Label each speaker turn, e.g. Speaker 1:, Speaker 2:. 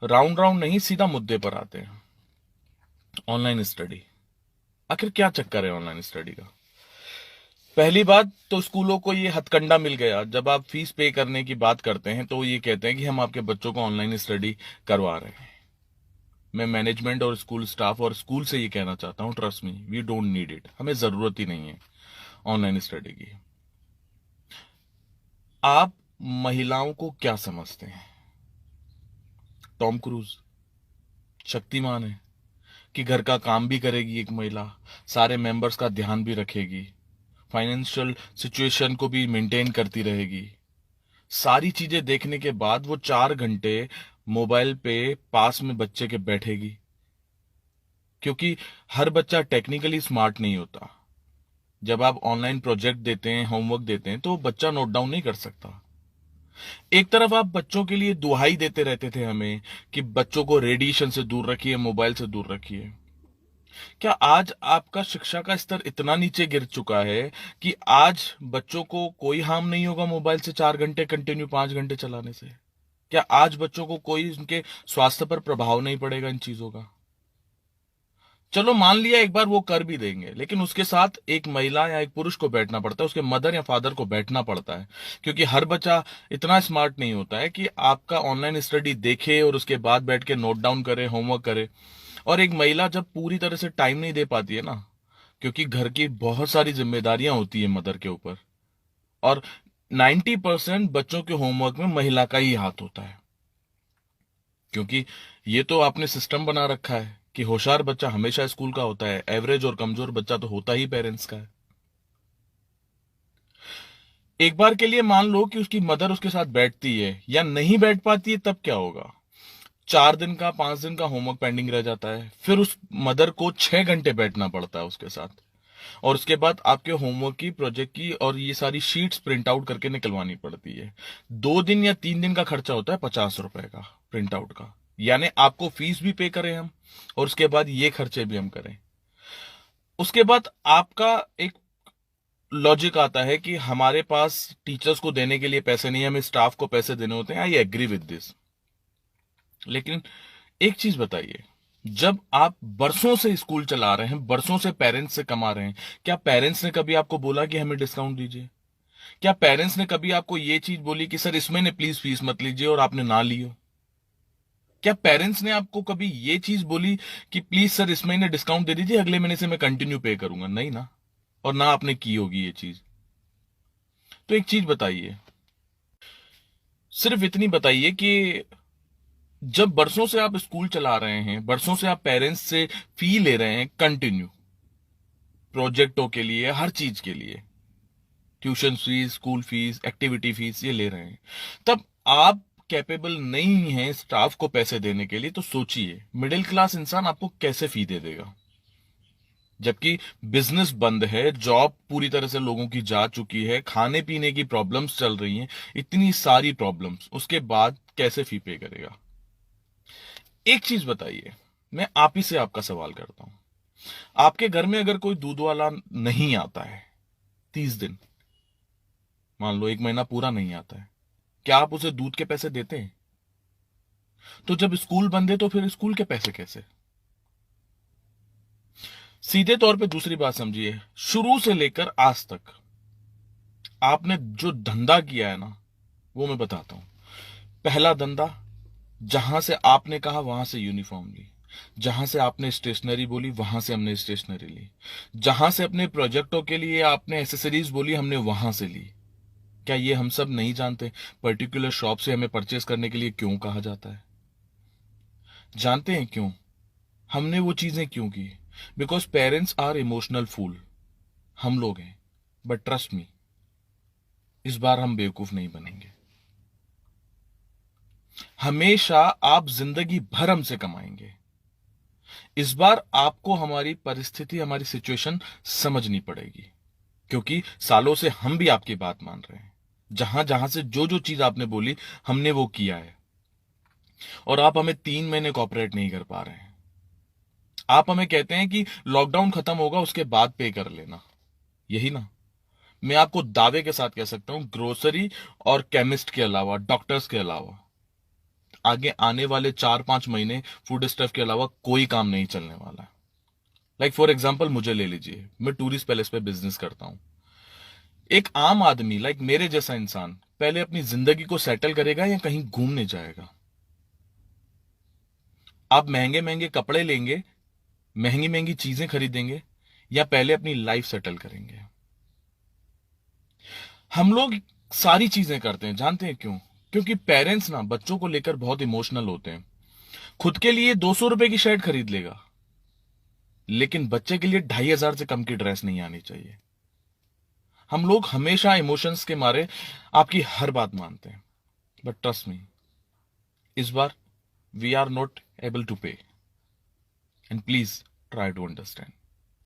Speaker 1: Round round नहीं, सीधा मुद्दे पर आते हैं। ऑनलाइन स्टडी, आखिर क्या चक्कर है ऑनलाइन स्टडी का? पहली बात तो स्कूलों को ये हथकंडा मिल गया, जब आप फीस पे करने की बात करते हैं तो ये कहते हैं कि हम आपके बच्चों को ऑनलाइन स्टडी करवा रहे हैं। मैं मैनेजमेंट और स्कूल स्टाफ और स्कूल से ये कहना चाहता हूं, trust me, we don't need it. हमें जरूरत ही नहीं है ऑनलाइन स्टडी की। आप महिलाओं को क्या समझते हैं? टॉम क्रूज, शक्तिमान है कि घर का काम भी करेगी एक महिला, सारे मेंबर्स का ध्यान भी रखेगी, फाइनेंशियल सिचुएशन को भी मेंटेन करती रहेगी। सारी चीजें देखने के बाद वो 4 घंटे मोबाइल पे पास में बच्चे के बैठेगी, क्योंकि हर बच्चा टेक्निकली स्मार्ट नहीं होता। जब आप ऑनलाइन प्रोजेक्ट देते हैं, होमवर्क देते हैं, तो बच्चा नोट डाउन नहीं कर सकता। एक तरफ आप बच्चों के लिए दुहाई देते रहते थे हमें कि बच्चों को रेडिएशन से दूर रखिए, मोबाइल से दूर रखिए। क्या आज आपका शिक्षा का स्तर इतना नीचे गिर चुका है कि आज बच्चों को कोई हार्म नहीं होगा मोबाइल से 4 घंटे कंटिन्यू 5 घंटे चलाने से? क्या आज बच्चों को कोई उनके स्वास्थ्य पर प्रभाव नहीं पड़ेगा इन चीजों का? चलो मान लिया एक बार वो कर भी देंगे, लेकिन उसके साथ एक महिला या एक पुरुष को बैठना पड़ता है, उसके मदर या फादर को बैठना पड़ता है, क्योंकि हर बच्चा इतना स्मार्ट नहीं होता है कि आपका ऑनलाइन स्टडी देखे और उसके बाद बैठ के नोट डाउन करे, होमवर्क करे। और एक महिला जब पूरी तरह से टाइम नहीं दे पाती है ना, क्योंकि घर की बहुत सारी जिम्मेदारियां होती है मदर के ऊपर, और 90% बच्चों के होमवर्क में महिला का ही हाथ होता है, क्योंकि ये तो आपने सिस्टम बना रखा है कि होशियार बच्चा हमेशा स्कूल का होता है, एवरेज और कमजोर बच्चा तो होता ही पेरेंट्स का है। एक बार के लिए मान लो कि उसकी मदर उसके साथ बैठती है या नहीं बैठ पाती है, तब क्या होगा? 4 दिन का 5 दिन का होमवर्क पेंडिंग रह जाता है, फिर उस मदर को 6 घंटे बैठना पड़ता है उसके साथ, और उसके बाद आपके होमवर्क की, प्रोजेक्ट की और ये सारी शीट्स प्रिंट आउट करके निकलवानी पड़ती है। 2 दिन या 3 दिन का खर्चा होता है 50 रुपए का प्रिंट आउट का। यानी आपको फीस भी पे करें हम, और उसके बाद ये खर्चे भी हम करें। उसके बाद आपका एक लॉजिक आता है कि हमारे पास टीचर्स को देने के लिए पैसे नहीं है, हमें स्टाफ को पैसे देने होते हैं। I agree with this. लेकिन एक चीज बताइए, जब आप बरसों से स्कूल चला रहे हैं, बरसों से पेरेंट्स से कमा रहे हैं, क्या पेरेंट्स ने कभी आपको बोला कि हमें डिस्काउंट दीजिए? क्या पेरेंट्स ने कभी आपको ये चीज बोली कि सर इस महीने प्लीज फीस मत लीजिए, और आपने ना लियो? क्या पेरेंट्स ने आपको कभी ये चीज बोली कि प्लीज सर इस महीने डिस्काउंट दे दीजिए, अगले महीने से मैं कंटिन्यू पे करूंगा? नहीं ना। और ना आपने की होगी ये चीज। तो एक चीज बताइए, सिर्फ इतनी बताइए कि जब बरसों से आप स्कूल चला रहे हैं, बरसों से आप पेरेंट्स से फी ले रहे हैं कंटिन्यू, प्रोजेक्टों के लिए, हर चीज के लिए, tuition fees, school fees, activity fees ये ले रहे हैं, तब आप कैपेबल नहीं हैं स्टाफ को पैसे देने के लिए, तो सोचिए मिडिल क्लास इंसान आपको कैसे फी दे देगा? जबकि बिजनेस बंद है, जॉब पूरी तरह से लोगों की जा चुकी है, खाने पीने की प्रॉब्लम्स चल रही हैं, इतनी सारी प्रॉब्लम्स, उसके बाद कैसे फी पे करेगा? एक चीज बताइए, मैं आप ही से आपका सवाल करता हूं, आपके घर में अगर कोई दूध वाला नहीं आता है 30 दिन, मान लो 1 महीना पूरा नहीं आता है, क्या आप उसे दूध के पैसे देते हैं? तो जब स्कूल बंद है तो फिर स्कूल के पैसे कैसे? सीधे तौर पे दूसरी बात समझिए, शुरू से लेकर आज तक आपने जो धंधा किया है ना, वो मैं बताता हूं। पहला धंधा, जहां से आपने कहा वहां से यूनिफॉर्म ली, जहां से आपने स्टेशनरी बोली वहां से हमने स्टेशनरी ली, जहां से अपने प्रोजेक्टों के लिए आपने एसेसरीज बोली हमने वहां से ली। क्या ये हम सब नहीं जानते पर्टिकुलर शॉप से हमें परचेस करने के लिए क्यों कहा जाता है? जानते हैं क्यों हमने वो चीजें क्यों की? Because parents are emotional fool, हम लोग हैं। बट ट्रस्ट मी, इस बार हम बेवकूफ नहीं बनेंगे। हमेशा आप जिंदगी भर हमसे कमाएंगे। इस बार आपको हमारी परिस्थिति, हमारी सिचुएशन समझनी पड़ेगी, क्योंकि सालों से हम भी आपकी बात मान रहे हैं। जहां जहां से जो जो चीज आपने बोली हमने वो किया है, और आप हमें 3 महीने कॉपरेट नहीं कर पा रहे हैं। आप हमें कहते हैं कि लॉकडाउन खत्म होगा उसके बाद पे कर लेना, यही ना? मैं आपको दावे के साथ कह सकता हूं, ग्रोसरी और केमिस्ट के अलावा, डॉक्टर्स के अलावा, आगे आने वाले 4-5 महीने फूड स्टफ के अलावा कोई काम नहीं चलने वाला है। लाइक फॉर एग्जाम्पल मुझे ले लीजिए, मैं टूरिस्ट पैलेस पे बिजनेस करता हूं। एक आम आदमी लाइक मेरे जैसा इंसान पहले अपनी जिंदगी को सेटल करेगा या कहीं घूमने जाएगा? आप महंगे महंगे कपड़े लेंगे, महंगी महंगी चीजें खरीदेंगे, या पहले अपनी लाइफ सेटल करेंगे? हम लोग सारी चीजें करते हैं, जानते हैं क्यों? क्योंकि पेरेंट्स ना बच्चों को लेकर बहुत इमोशनल होते हैं। खुद के लिए 200 रुपए की शर्ट खरीद लेगा, लेकिन बच्चे के लिए 2,500 से कम की ड्रेस नहीं आनी चाहिए। हम लोग हमेशा इमोशंस के मारे आपकी हर बात मानते हैं, बट ट्रस्ट मी, इस बार we are not able to pay, and please try to understand.